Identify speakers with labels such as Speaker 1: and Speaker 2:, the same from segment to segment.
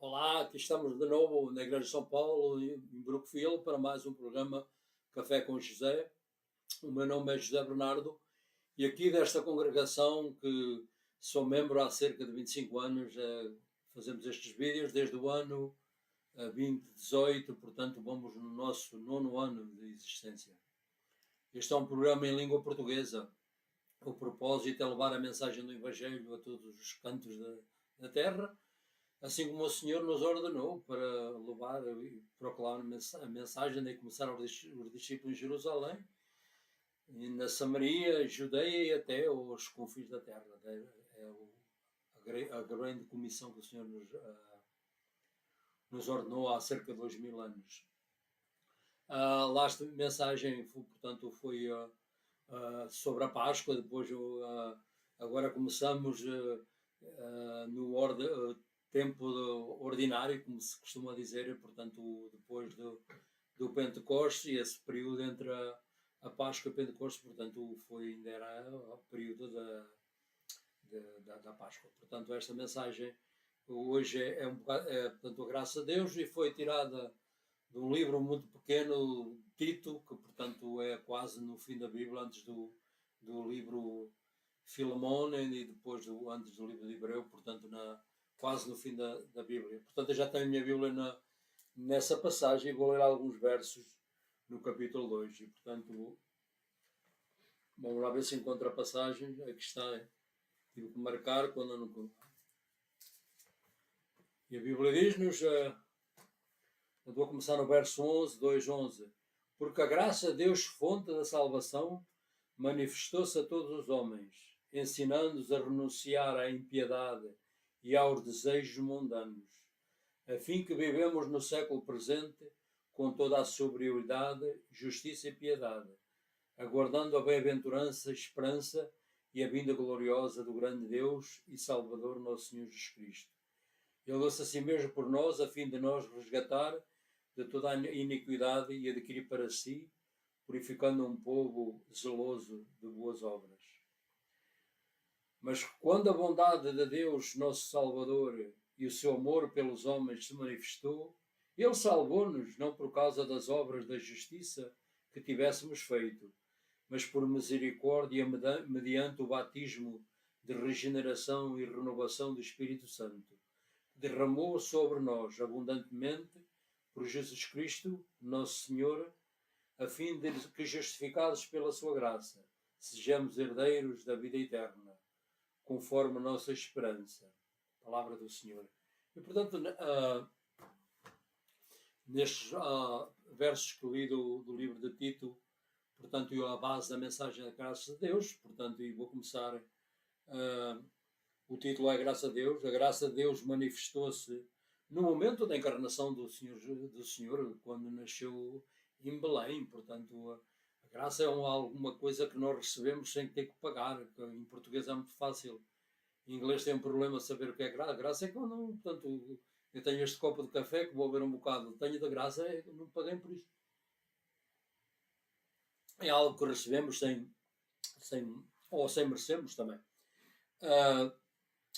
Speaker 1: Olá, aqui estamos de novo na Igreja de São Paulo, em Brookfield, para mais um programa Café com José. O meu nome é José Bernardo e aqui desta congregação, que sou membro há cerca de 25 anos, fazemos estes vídeos desde o ano 2018, portanto vamos no nosso 9º ano de existência. Este é um programa em língua portuguesa. O propósito é levar a mensagem do Evangelho a todos os cantos da terra, assim como o Senhor nos ordenou para levar e proclamar a mensagem de começar os discípulos em Jerusalém, e na Samaria, Judeia e até os confins da terra. É a grande comissão que o Senhor nos ordenou há cerca de 2000 anos. Lá esta mensagem, portanto, foi sobre a Páscoa. Depois agora começamos no tempo ordinário, como se costuma dizer, portanto, depois do Pentecostes, e esse período entre a Páscoa e o Pentecostes, portanto, ainda era o período da Páscoa. Portanto, esta mensagem hoje é portanto, a graça de Deus, e foi tirada de um livro muito pequeno, Tito, que portanto é quase no fim da Bíblia, antes do livro Filemón e depois antes do livro de Hebreu, portanto quase no fim da Bíblia. Portanto, eu já tenho a minha Bíblia nessa passagem e vou ler alguns versos no capítulo 2. E portanto, vamos lá ver se encontro a passagem. Aqui está, tive que marcar quando não. E a Bíblia diz-nos, eu vou começar no verso 11, 2:11. Porque a graça de Deus, fonte da salvação, manifestou-se a todos os homens, ensinando-os a renunciar à impiedade e aos desejos mundanos, a fim que vivemos no século presente com toda a sobriedade, justiça e piedade, aguardando a bem-aventurança, esperança e a vinda gloriosa do grande Deus e Salvador nosso Senhor Jesus Cristo. Ele deu-se a si mesmo por nós, a fim de nos resgatar de toda a iniquidade e adquirir para si, purificando um povo zeloso de boas obras. Mas quando a bondade de Deus, nosso Salvador, e o seu amor pelos homens se manifestou, Ele salvou-nos não por causa das obras da justiça que tivéssemos feito, mas por misericórdia mediante o batismo de regeneração e renovação do Espírito Santo, que derramou sobre nós abundantemente por Jesus Cristo, nosso Senhor, a fim de que, justificados pela sua graça, sejamos herdeiros da vida eterna, conforme a nossa esperança. Palavra do Senhor. E, portanto, nestes versos que li do livro de Tito, portanto, a base da mensagem da graça de Deus, portanto, e vou começar, o título é a graça de Deus. A graça de Deus manifestou-se no momento da encarnação do Senhor, quando nasceu em Belém. Portanto, a graça é alguma coisa que nós recebemos sem ter que pagar. Em português é muito fácil. Em inglês tem um problema saber o que é graça. A graça é que eu não, portanto, eu tenho este copo de café que vou beber um bocado, tenho da graça, eu não paguei por isso. É algo que recebemos ou sem merecermos também.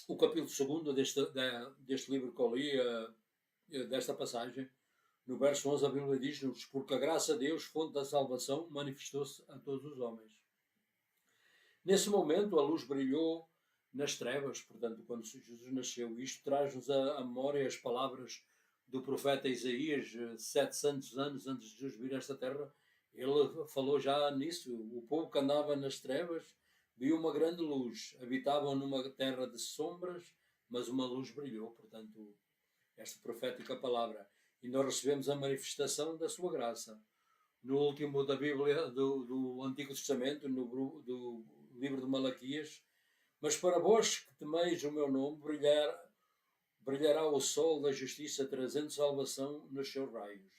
Speaker 1: O capítulo 2 deste livro que eu li, desta passagem, no verso 11, a Bíblia diz-nos: porque a graça de Deus, fonte da salvação, manifestou-se a todos os homens. Nesse momento, a luz brilhou nas trevas, portanto, quando Jesus nasceu. Isto traz-nos à memória as palavras do profeta Isaías, 700 anos antes de Jesus vir a esta terra. Ele falou já nisso. O povo que andava nas trevas viu uma grande luz. Habitavam numa terra de sombras, mas uma luz brilhou. Portanto, esta profética palavra. E nós recebemos a manifestação da sua graça. No último da Bíblia, do Antigo Testamento, do livro de Malaquias: mas para vós que temeis o meu nome, brilhará o sol da justiça, trazendo salvação nos seus raios.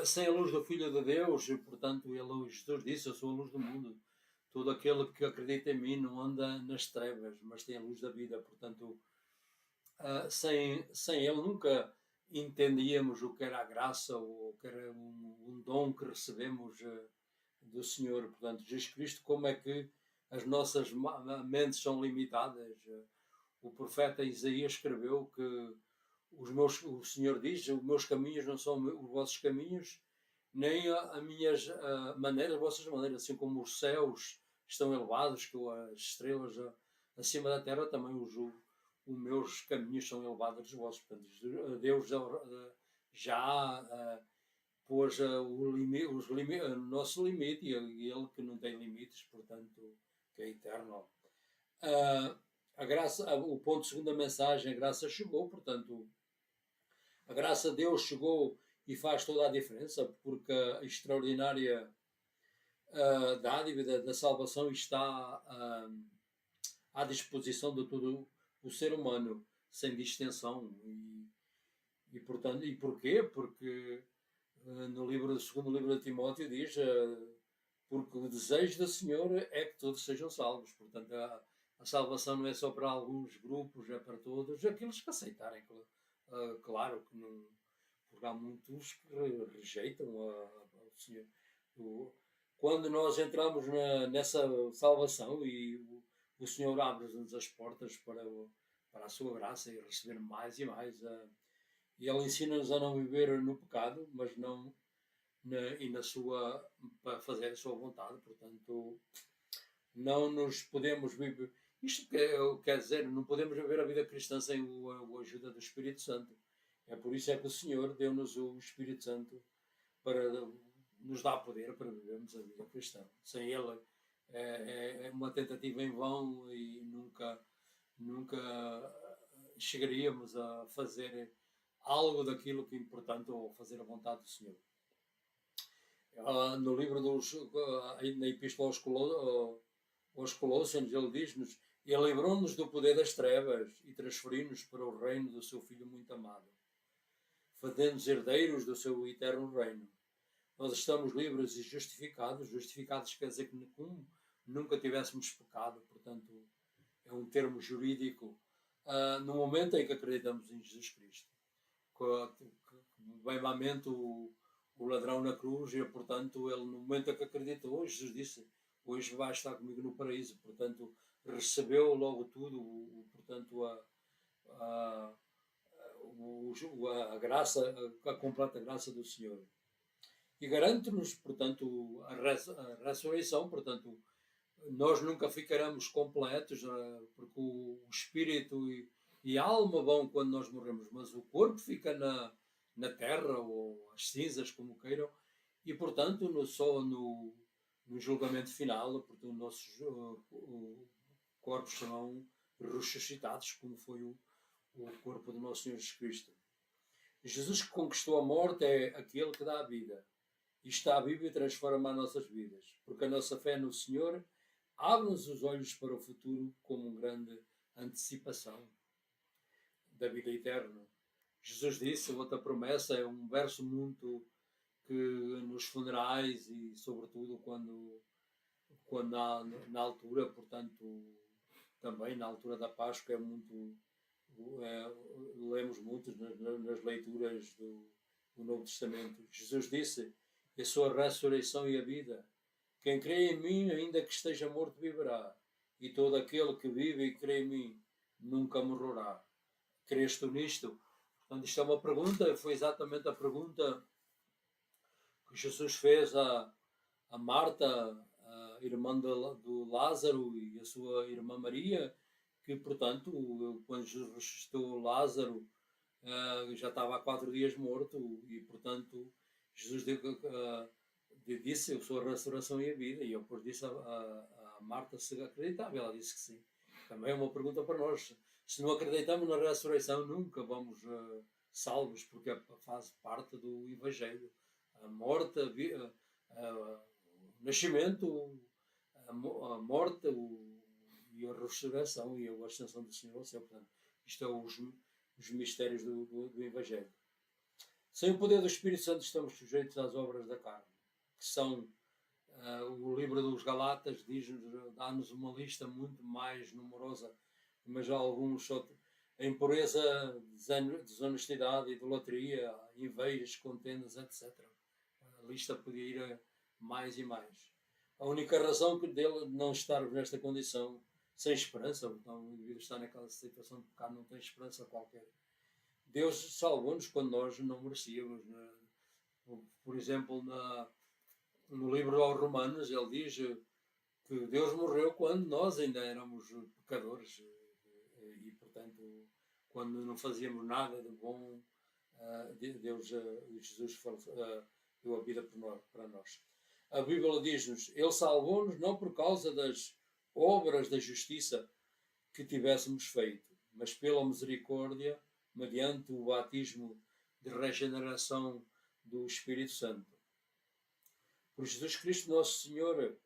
Speaker 1: Sem a luz do Filho de Deus, e portanto Jesus disse: eu sou a luz do mundo. Todo aquele que acredita em mim não anda nas trevas, mas tem a luz da vida. Portanto, sem ele nunca entendíamos o que era a graça, ou o que era um dom que recebemos do Senhor. Portanto, Jesus Cristo, como é que as nossas mentes são limitadas. O profeta Isaías escreveu que o Senhor diz, os meus caminhos não são os vossos caminhos, nem as minhas maneiras, as vossas maneiras, assim como os céus estão elevados, que as estrelas acima da terra, também os meus caminhos são elevados dos vossos. Portanto, Deus já pôs o nosso limite, e Ele que não tem limites, portanto, que é eterno. A graça, o ponto segundo a mensagem, a graça chegou, portanto, a graça de Deus chegou e faz toda a diferença, porque a extraordinária dádiva da salvação está à disposição de todo o ser humano, sem distinção. E portanto, e porquê? Porque no segundo livro de Timóteo diz porque o desejo do Senhor é que todos sejam salvos. Portanto, a salvação não é só para alguns grupos, é para todos, aqueles que aceitarem. Claro que não, porque há muitos que rejeitam o Senhor. Quando nós entramos nessa salvação e o Senhor abre-nos as portas para a sua graça e receber mais e mais, e Ele ensina-nos a não viver no pecado, mas não para fazer a sua vontade. Portanto, não nos podemos viver. Isto quer dizer, não podemos viver a vida cristã sem a ajuda do Espírito Santo. É por isso é que o Senhor deu-nos o Espírito Santo para nos dar poder para vivermos a vida cristã. Sem Ele é uma tentativa em vão e nunca chegaríamos a fazer algo daquilo que é importante, ou fazer a vontade do Senhor. No livro na Epístola aos Colossenses, ele diz-nos: Ele livrou-nos do poder das trevas e transferiu-nos para o reino do seu Filho muito amado, fazendo-nos herdeiros do seu eterno reino. Nós estamos livres e justificados. Justificados quer dizer que nunca tivéssemos pecado. Portanto, é um termo jurídico no momento em que acreditamos em Jesus Cristo. Bem lamento o ladrão na cruz, e portanto ele, no momento em que acreditou, Jesus disse: hoje vai estar comigo no paraíso. Portanto, recebeu logo tudo, portanto a graça, a completa graça do Senhor, e garante-nos, portanto, a ressurreição. Portanto, nós nunca ficaremos completos, porque o espírito e a alma vão quando nós morremos, mas o corpo fica na terra, ou as cinzas, como queiram, e portanto só no julgamento final, portanto, nossos corpos serão ressuscitados, como foi o corpo do nosso Senhor Jesus Cristo. Jesus que conquistou a morte é aquele que dá a vida, e está vivo e transforma as nossas vidas, porque a nossa fé no Senhor abre-nos os olhos para o futuro como uma grande antecipação da vida eterna. Jesus disse, outra promessa, é um verso muito que nos funerais e sobretudo quando na altura, portanto, também na altura da Páscoa, é muito, lemos muito nas leituras do Novo Testamento. Jesus disse: eu sou a ressurreição e a vida. Quem crê em mim, ainda que esteja morto, viverá. E todo aquele que vive e crê em mim nunca morrerá. Crês tu nisto? Portanto, isto é uma pergunta, foi exatamente a pergunta que Jesus fez a Marta, a irmã do Lázaro, e a sua irmã Maria, que, portanto, quando Jesus ressuscitou Lázaro, já estava há 4 dias morto, e, portanto, Jesus disse: eu sou a ressurreição e a vida. E eu depois disse a Marta se acreditava, ela disse que sim. Também é uma pergunta para nós. Se não acreditamos na ressurreição, nunca vamos salvos, porque faz parte do Evangelho. A morte, o nascimento, a morte e a ressurreição e a ascensão do Senhor ao céu. Portanto, isto é os mistérios do Evangelho. Sem o poder do Espírito Santo estamos sujeitos às obras da carne, que são, o livro dos Galatas dá-nos uma lista muito mais numerosa, mas há alguns só: a impureza, desonestidade, idolatria, invejas, contendas, etc. A lista podia ir a mais e mais. A única razão dele não estarmos nesta condição, sem esperança, então o indivíduo está naquela situação de pecado, não tem esperança qualquer, Deus salvou-nos quando nós não merecíamos. Por exemplo, no livro aos Romanos, ele diz que Deus morreu quando nós ainda éramos pecadores e, portanto, quando não fazíamos nada de bom, Jesus deu a vida para nós. A Bíblia diz-nos, ele salvou-nos não por causa das obras da justiça que tivéssemos feito, mas pela misericórdia, mediante o batismo de regeneração do Espírito Santo. Por Jesus Cristo Nosso Senhor,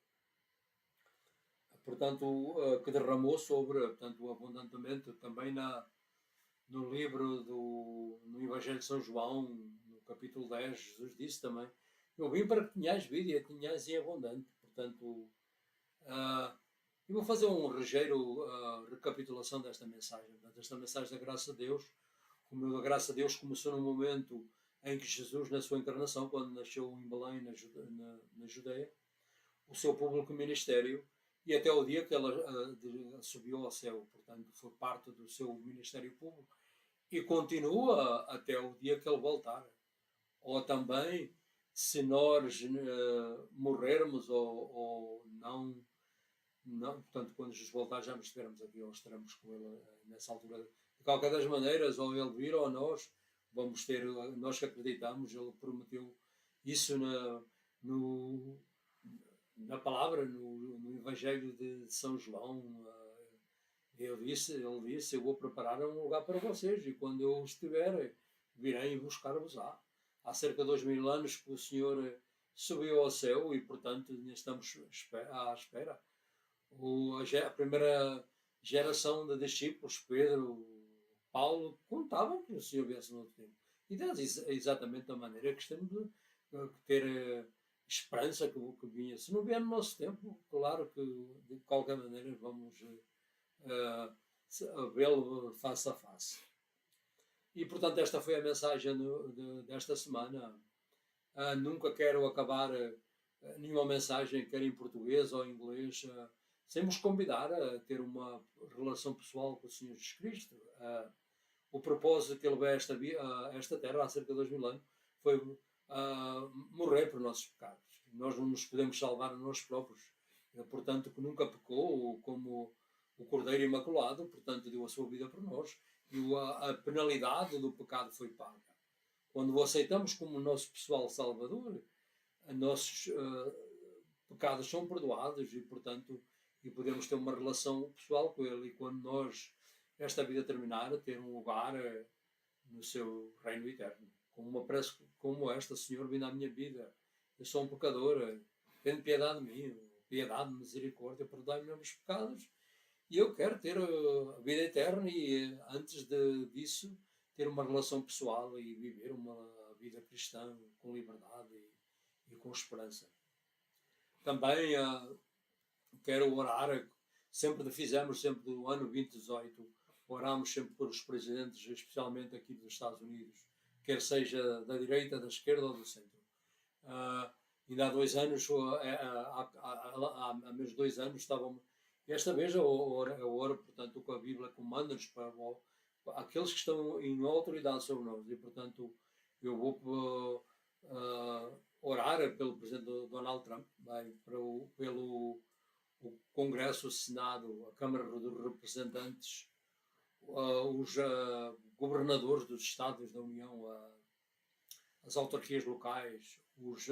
Speaker 1: portanto, que derramou sobre, portanto, abundantemente também no livro no Evangelho de São João, no capítulo 10, Jesus disse também, eu vim para que tenhais vida e a tenhais em abundante. Portanto, eu vou fazer um ligeiro recapitulação desta mensagem. Esta mensagem da graça de Deus, como a graça de Deus começou no momento em que Jesus, na sua encarnação, quando nasceu em Belém, na Judeia, o seu público ministério, e até o dia que ela subiu ao céu. Portanto, foi parte do seu ministério público. E continua até o dia que ele voltar. Ou também, se nós morrermos ou não, portanto, quando Jesus voltar, já nos estivermos aqui, ou estaremos com ele nessa altura. De qualquer das maneiras, ou ele vir ou nós, vamos ter, nós que acreditamos, ele prometeu isso na palavra, no Evangelho de São João. Ele disse, eu vou preparar um lugar para vocês, e quando eu estiver, virei buscar-vos-á. Há cerca de 2000 anos que o Senhor subiu ao céu e, portanto, estamos à espera. A primeira geração de discípulos, Pedro, Paulo, contavam que o Senhor viesse no outro tempo. E é exatamente da maneira que temos de ter esperança que vinha. Se não vier no nosso tempo, claro que de qualquer maneira vamos vê-lo face a face. E portanto esta foi a mensagem desta semana. Nunca quero acabar nenhuma mensagem, quer em português ou em inglês, sem vos convidar a ter uma relação pessoal com o Senhor Jesus Cristo. O propósito que ele veio a esta terra há cerca de 2000 anos foi morrer por nossos pecados. Nós não nos podemos salvar a nós próprios. Portanto, que nunca pecou, como o Cordeiro Imaculado, portanto, deu a sua vida por nós. E a penalidade do pecado foi paga. Quando o aceitamos como nosso pessoal Salvador, nossos pecados são perdoados e, portanto, podemos ter uma relação pessoal com Ele. E quando nós, esta vida terminar, ter um lugar no seu reino eterno. Como esta, Senhor, vem na minha vida. Eu sou um pecador, tenha piedade de mim, piedade, misericórdia, perdoai-me os meus pecados. E eu quero ter a vida eterna e, antes disso, ter uma relação pessoal e viver uma vida cristã com liberdade e com esperança. Também quero orar, fizemos sempre do ano 2018, oramos sempre pelos presidentes, especialmente aqui dos Estados Unidos, quer seja da direita, da esquerda ou do centro. Ainda há 2 anos, há menos 2 anos, esta vez eu oro, portanto, com a Bíblia comanda-nos para aqueles que estão em autoridade sobre nós. E, portanto, eu vou orar pelo presidente Donald Trump, pelo o Congresso, o Senado, a Câmara dos Representantes, os governadores dos Estados da União, as autarquias locais, os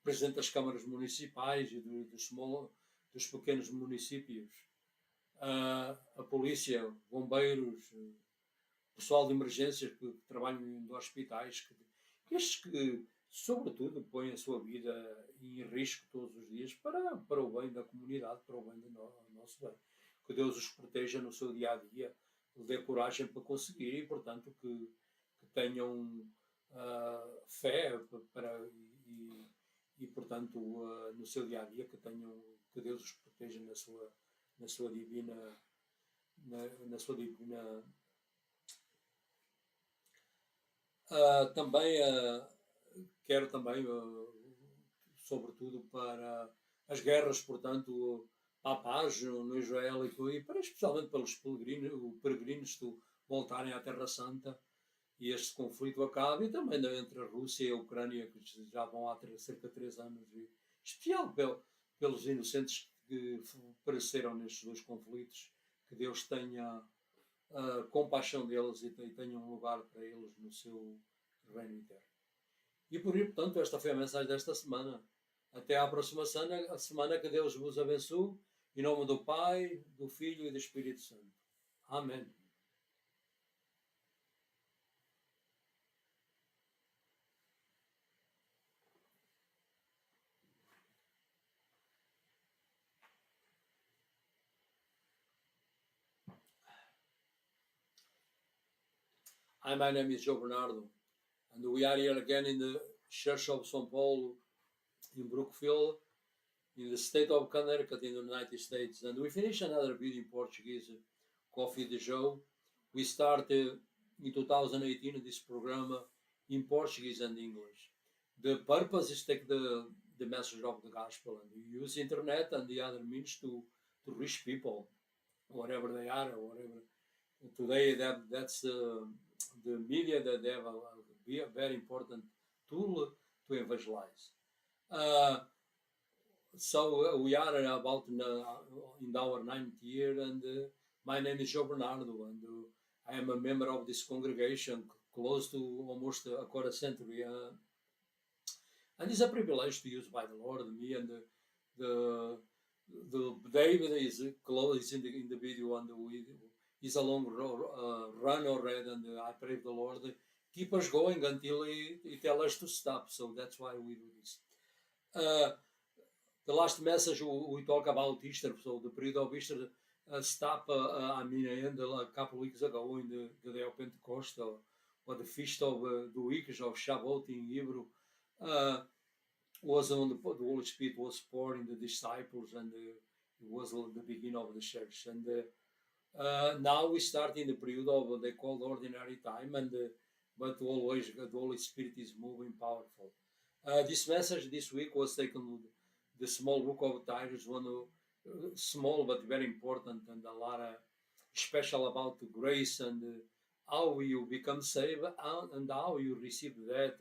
Speaker 1: presidentes das câmaras municipais e dos pequenos municípios, a polícia, bombeiros, pessoal de emergências que trabalham em hospitais, estes que, sobretudo, põem a sua vida em risco todos os dias para o bem da comunidade, para o bem do nosso bem. Que Deus os proteja no seu dia-a-dia, lhe dê coragem para conseguir e, portanto, que tenham fé e portanto, no seu dia-a-dia, que Deus os proteja na sua divina também quero também, sobretudo, para as guerras, portanto, para a paz no Israel e especialmente pelos peregrinos voltarem à Terra Santa e este conflito acabe, e também entre a Rússia e a Ucrânia, que já vão há cerca de 3 anos, e especial pelos inocentes que pereceram nestes dois conflitos, que Deus tenha compaixão deles e tenha um lugar para eles no seu reino eterno. E por isso, portanto, esta foi a mensagem desta semana. Até à próxima semana, que Deus vos abençoe, em nome do Pai, do Filho e do Espírito Santo. Amém. Hi, my name is Joe Bernardo, and we are here again in the Church of São Paulo in Brookfield, in the state of Connecticut in the United States. And we finish another video in Portuguese, Coffee de Joe. We started in 2018 this program in Portuguese and English. The purpose is to take the message of the gospel, and we use internet and the other means to reach people, wherever they are, or whatever. Today, that's the media that they have a very important tool to evangelize. So we are about in our 9th year, and my name is Joe Bernardo, and I am a member of this congregation close to almost a quarter century. And it's a privilege to use by the Lord, me and the David is close in the video, and it's a long run already, and I pray the Lord keep us going until he tells us to stop. So that's why we do this. The last message we talk about Easter, so the period of Easter stopped, ended a couple of weeks ago in the day of Pentecost, or the feast of the weeks of Shavuot in Hebrew. Was on the Holy Spirit was poured in the disciples, and it was the beginning of the church. And now we start in the period of they call ordinary time, and but always the Holy Spirit is moving powerful. This message this week was taken the small book of Titus, one small but very important, and a lot of special about the grace and how you become saved and how you receive that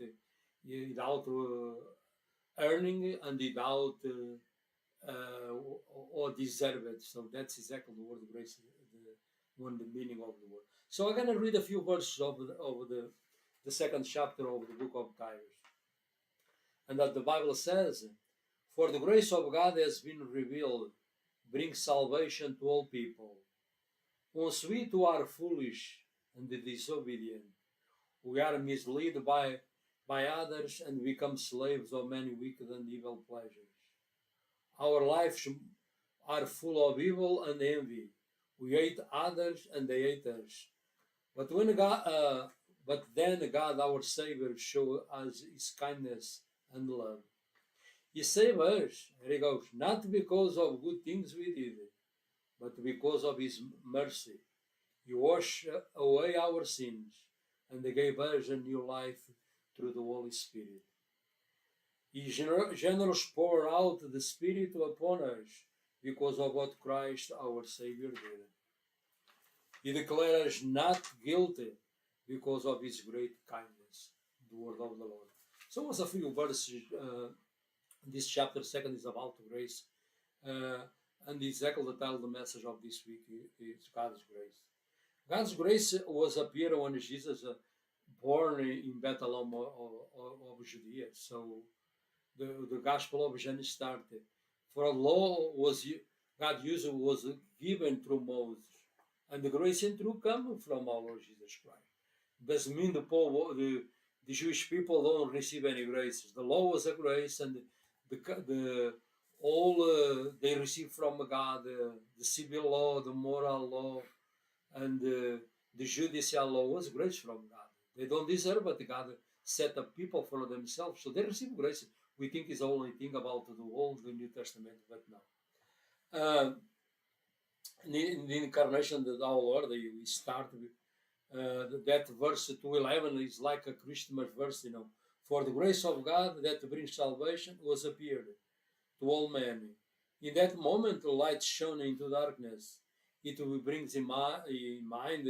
Speaker 1: without earning and without or deserve it. So that's exactly the word grace, the meaning of the word. So I'm going to read a few verses of the second chapter of the book of Titus. And that the Bible says, "For the grace of God has been revealed, brings salvation to all people. Once we too are foolish and disobedient, we are misled by others and become slaves of many wicked and evil pleasures. Our lives are full of evil and envy. We hate others and they hate us. But then God, our Savior, showed us His kindness and love. He saved us," here he goes, "not because of good things we did, but because of His mercy. He washed away our sins and gave us a new life through the Holy Spirit. He generously poured out the Spirit upon us because of what Christ our Savior did. He declared us not guilty because of His great kindness." The word of the Lord. So it's a few verses. This chapter second is about grace. And exactly the title of the message of this week is God's grace. God's grace was appeared when Jesus born in Bethlehem of Judea. So the gospel of John started. For a law God used was given through Moses, and the grace and truth come from our Lord Jesus Christ. Doesn't mean the Jewish people don't receive any grace. The law was a grace, and they receive from God the civil law, the moral law, and the judicial law was grace from God. They don't deserve it. God set up people for themselves, so they receive grace. We think it's the only thing about the Old and New Testament, but no. In the incarnation of our Lord, we start with that verse 2:11 is like a Christmas verse, For the grace of God that brings salvation was appeared to all men. In that moment, the light shone into darkness. It brings in mind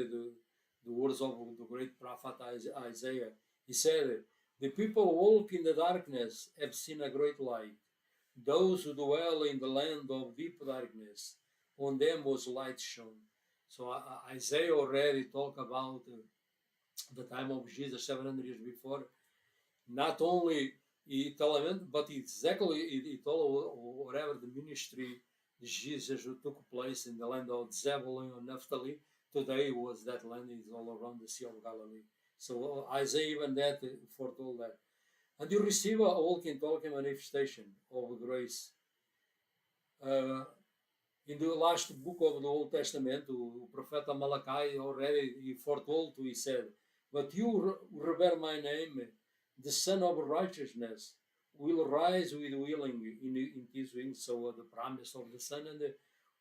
Speaker 1: the words of the great prophet Isaiah. He said, "The people who walk in the darkness have seen a great light. Those who dwell in the land of deep darkness, on them was light shone." So Isaiah already talked about the time of Jesus 700 years before. Not only he told, but exactly he told whatever the ministry of Jesus who took place in the land of Zebulun and Naphtali. Today was that land is all around the Sea of Galilee. So Isaiah even that foretold that. And you receive a walking-talking manifestation of grace. In the last book of the Old Testament, the prophet Malachi already he foretold, he said, "But you revere my name, the Son of Righteousness will rise with willing in his wings." So the promise of the Son and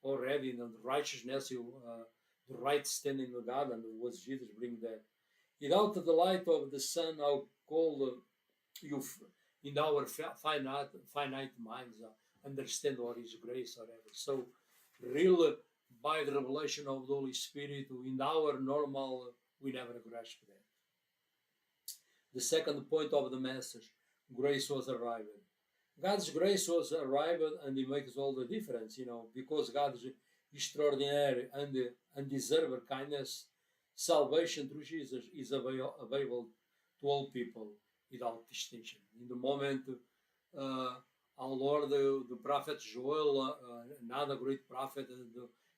Speaker 1: already in the righteousness, the right standing with God, and was Jesus bring that. Without the light of the sun, how cold you in our finite minds understand what is grace or whatever. So, real by the revelation of the Holy Spirit, in our normal, we never grasp that. The second point of the message, grace was arrived. God's grace was arrived, and it makes all the difference, because God's extraordinary and undeserved kindness, salvation through Jesus is available to all people without distinction. In the moment, our Lord, the prophet Joel, another great prophet,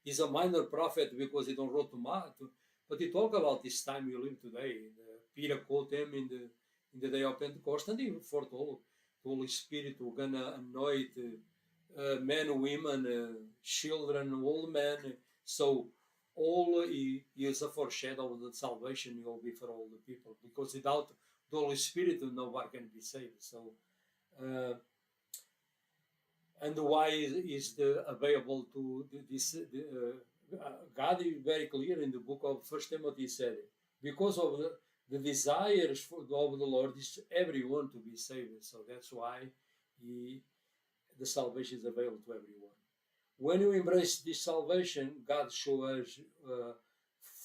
Speaker 1: he's a minor prophet because he don't wrote to much, but he talk about this time we live today. Peter quoted him in the day of Pentecost, and he foretold the Holy Spirit who gonna anoint men, women, children, old men. So all is a foreshadow of the salvation will be for all the people, because without the Holy Spirit, no one can be saved. So, and why is the available to this? God is very clear in the book of First Timothy said, because of the desires of the Lord is everyone to be saved. So that's why the salvation is available to everyone. When you embrace this salvation, God shows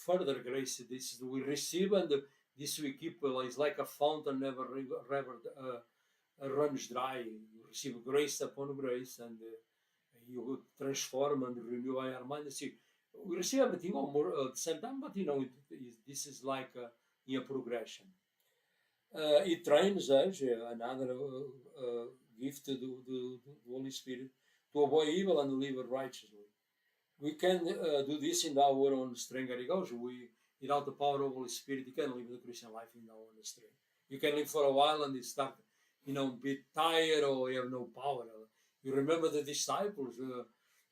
Speaker 1: further grace. This we receive, and this we keep. It's like a fountain never runs dry. You receive grace upon grace, and you transform and renew our mind. See, we receive everything all more at the same time, but this is like in a progression. It trains us, another gift to the Holy Spirit, to avoid evil and live righteously. We can do this in our own strength. Without the power of the Holy Spirit, you can live the Christian life in our own strength. You can live for a while and you start, be tired or you have no power. You remember the disciples.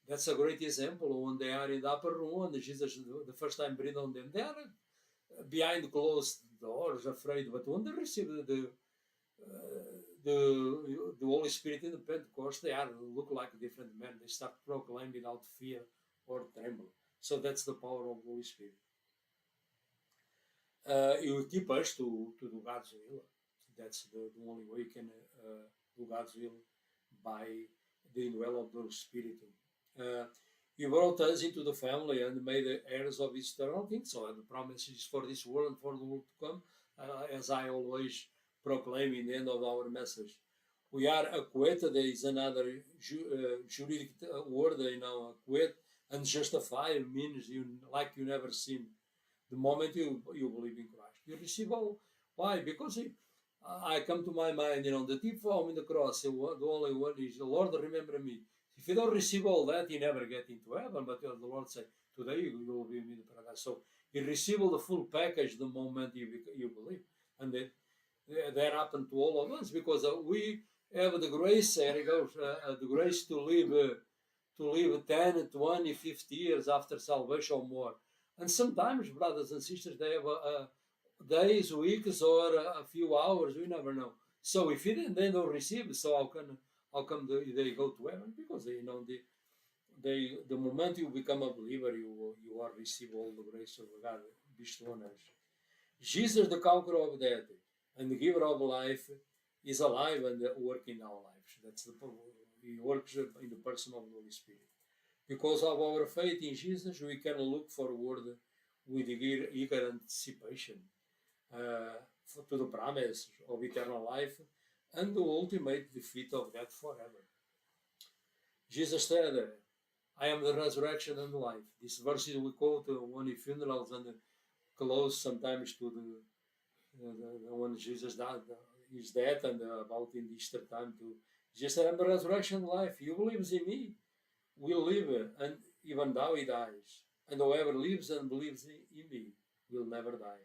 Speaker 1: That's a great example. When they are in the upper room and Jesus, the first time breathed on them, they are behind closed doors, afraid. But when they receive the Holy Spirit in the Pentecost, they look like different men. They start proclaiming without fear or tremble. So that's the power of the Holy Spirit. It will keep us to do God's will. That's the only way you can do God's will, by the indwelling of the Holy Spirit. He brought us into the family and made the heirs of his eternal kingdom. So the promise is for this world and for the world to come, as I always proclaim in the end of our message. We are acquitted. There is another juridic word, acquit and justify means you never sin. The moment you believe in Christ, you receive all. Why? Because I come to my mind, the thief found in the cross, the only one is, the Lord, remember me. If you don't receive all that, you never get into heaven. But the Lord said, today you will be in the paradise. So you receive all the full package the moment you believe. And that happened to all of us, because we have the grace, the grace to live 10, 20, 50 years after salvation or more. And sometimes, brothers and sisters, they have days, weeks, or a few hours. We never know. So if they don't receive, so how come they go to heaven? Because the moment you become a believer, you are receive all the grace of God bestowed on us. Jesus, the conqueror of death and the giver of life, is alive and working in our lives. That's he works in the person of the Holy Spirit. Because of our faith in Jesus, we can look forward with eager anticipation to the promise of eternal life and the ultimate defeat of death forever. Jesus said, I am the resurrection and the life. These verses we quote when funerals and close sometimes to the when Jesus died, his death, and about in Easter time too. Jesus said, I am the resurrection and life. He who believes in me will live, and even though he dies. And whoever lives and believes in me will never die.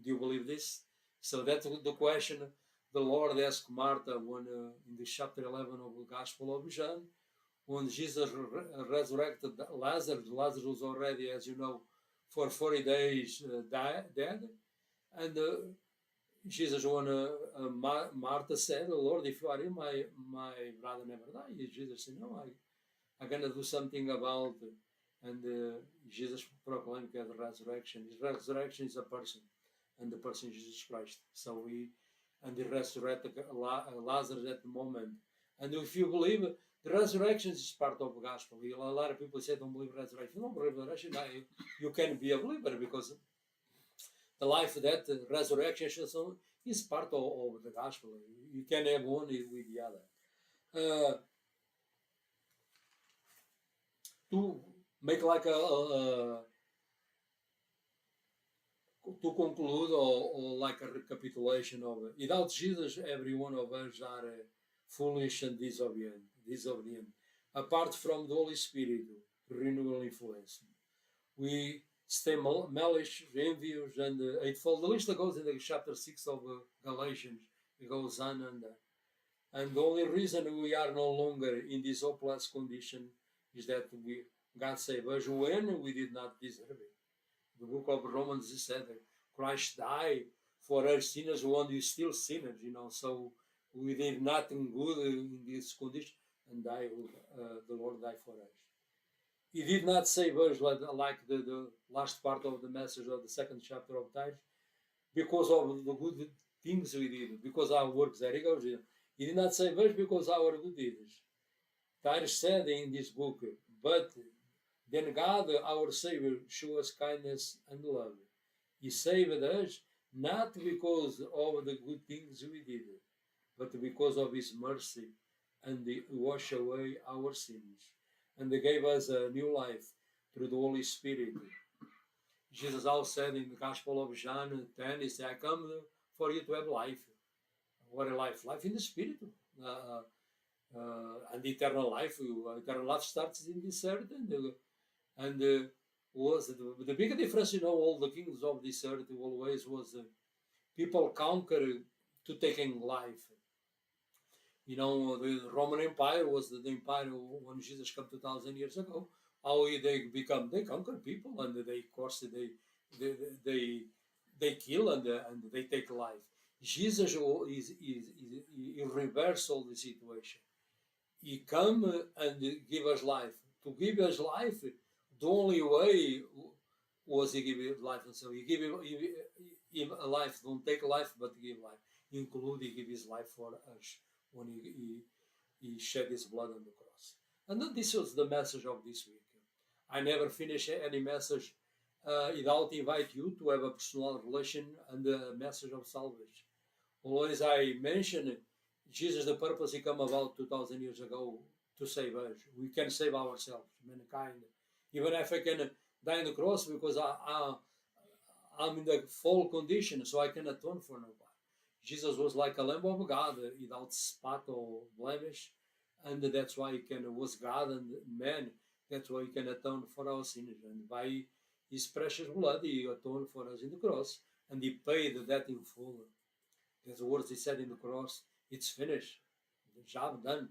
Speaker 1: Do you believe this? So that's the question the Lord asked Martha when in the chapter 11 of the Gospel of John, when Jesus resurrected Lazarus. Lazarus was already, as you know, for 40 days dead. And Jesus, when Martha said, Lord, if you are in my brother never die. Jesus said, no, I'm going to do something about it. And Jesus proclaimed the resurrection. His resurrection is a person, and the person is Jesus Christ. So he resurrected Lazarus at the moment. And if you believe, the resurrection is part of the gospel. A lot of people say don't believe resurrection. No, resurrection, you can be a believer because the life, that resurrection is part of the gospel. You can have one with the other. To make like to conclude or like a recapitulation of it. Without Jesus, every one of us are foolish and disobedient. Apart from the Holy Spirit, renewal influence, we stay malice, envious, and hateful. The list goes in the chapter 6 of Galatians. It goes on and the only reason we are no longer in this hopeless condition is that God saved us when we did not deserve it. The book of Romans said that Christ died for our sinners when we still sinners, so we did nothing good in this condition, and the Lord died for us. He did not save us like the last part of the message of the second chapter of Titus because of the good things we did, because our works. There he goes. He did not save us because of our good deeds. Titus said in this book, but then God, our Savior, showed us kindness and love. He saved us not because of the good things we did, but because of His mercy, and He washed away our sins, and He gave us a new life through the Holy Spirit. Jesus also said in the Gospel of John 10, He said, I come for you to have life. What a life? Life in the Spirit. And eternal life starts in this earth, and was the big difference, all the kings of this earth always was people conquer to taking life. The Roman Empire was the empire when Jesus came 2,000 years ago. How they conquer people, and they kill and they take life. Jesus he reversed all the situation. He come and give us life. To give us life, the only way was He give his life. And so He give him a life. Don't take life, but give life. Include He give His life for us when he shed His blood on the cross. And then this was the message of this week. I never finish any message without invite you to have a personal relation and a message of salvation. Always I mention Jesus, the purpose He came about 2,000 years ago to save us. We can save ourselves, mankind. Even if I can die on the cross because I'm in the full condition, so I can atone for nobody. Jesus was like a Lamb of God without spot or blemish, and that's why He was God and man. That's why He can atone for our sins. And by His precious blood, He atoned for us in the cross, and He paid the debt in full. That's the words He said in the cross. It's finished. The job done.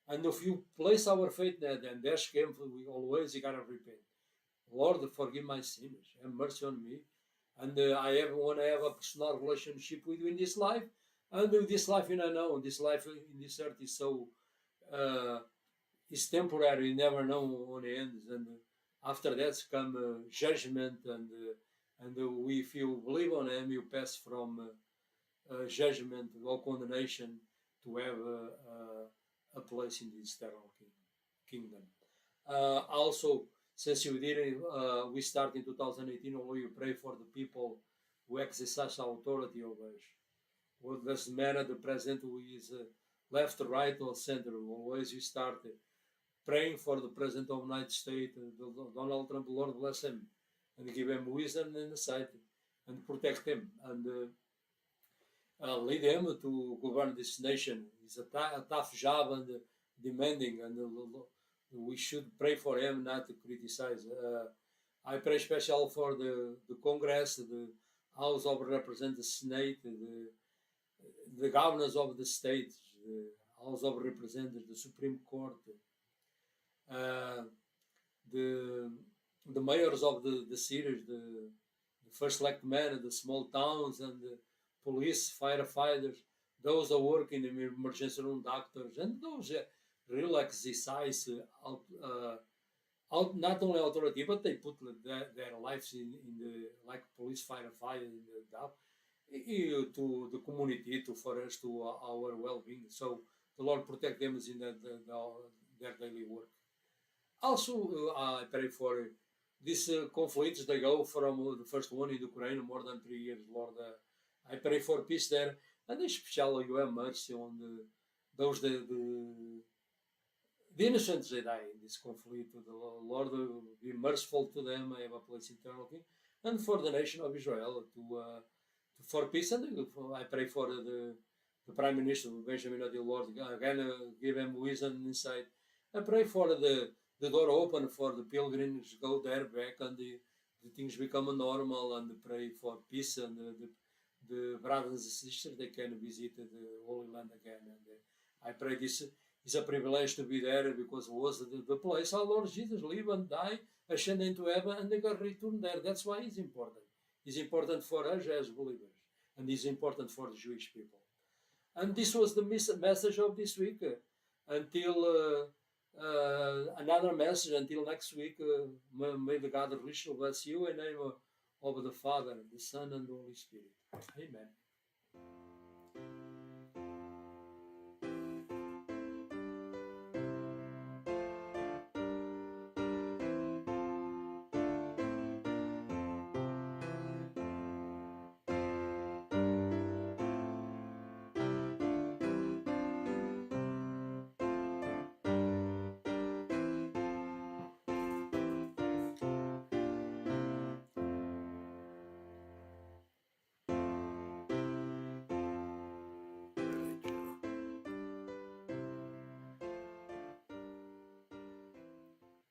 Speaker 1: And if you place our faith in that, then there's came we always you gotta repent. Lord, forgive my sins. Have mercy on me. And I want to have a personal relationship with you in this life. And this life, know, this life in this earth is so is temporary. You never know when it ends. And after that come judgment, and if you believe on Him, you pass from judgment or condemnation to have a place in this eternal kingdom. Also, since you did it, we start in 2018, although you pray for the people who exercise authority over us. What doesn't matter the president who is left, right, or center. Always we start praying for the president of the United States, Donald Trump. Lord bless him and give him wisdom and insight and protect him and lead him to govern this nation. It's a tough job and demanding, and we should pray for him, not to criticize. I pray special for the Congress, the House of Representatives, Senate, the governors of the states, the House of Representatives, the Supreme Court, the mayors of the cities, the first elect men, the small towns, and the police, firefighters, those that work in the emergency room, doctors, and those real exercise not only authority, but they put their lives in the like police, firefighter, in to the community, for us, to our well-being. So the Lord protect them in their daily work. Also, I pray for these conflicts. They go from the first one in Ukraine more than 3 years. Lord, I pray for peace there, and especially you have mercy on those the innocents that die in this conflict. The Lord be merciful to them. I have a place eternally, and for the nation of Israel for peace. And I pray for the Prime Minister Benjamin Netanyahu. Lord, again give him wisdom and insight. I pray for the door open for the pilgrims to go there back, and the things become normal, and pray for peace, and the brothers and sisters they can visit the Holy Land again. And I pray this is a privilege to be there, because it was the place our Lord Jesus lived and died, ascended into heaven, and they got returned there. That's why it's important. It's important for us as believers, and it's important for the Jewish people. And this was the message of this week. Until another message, until next week, may the God richly bless you in the name of the Father, the Son, and the Holy Spirit. Amen.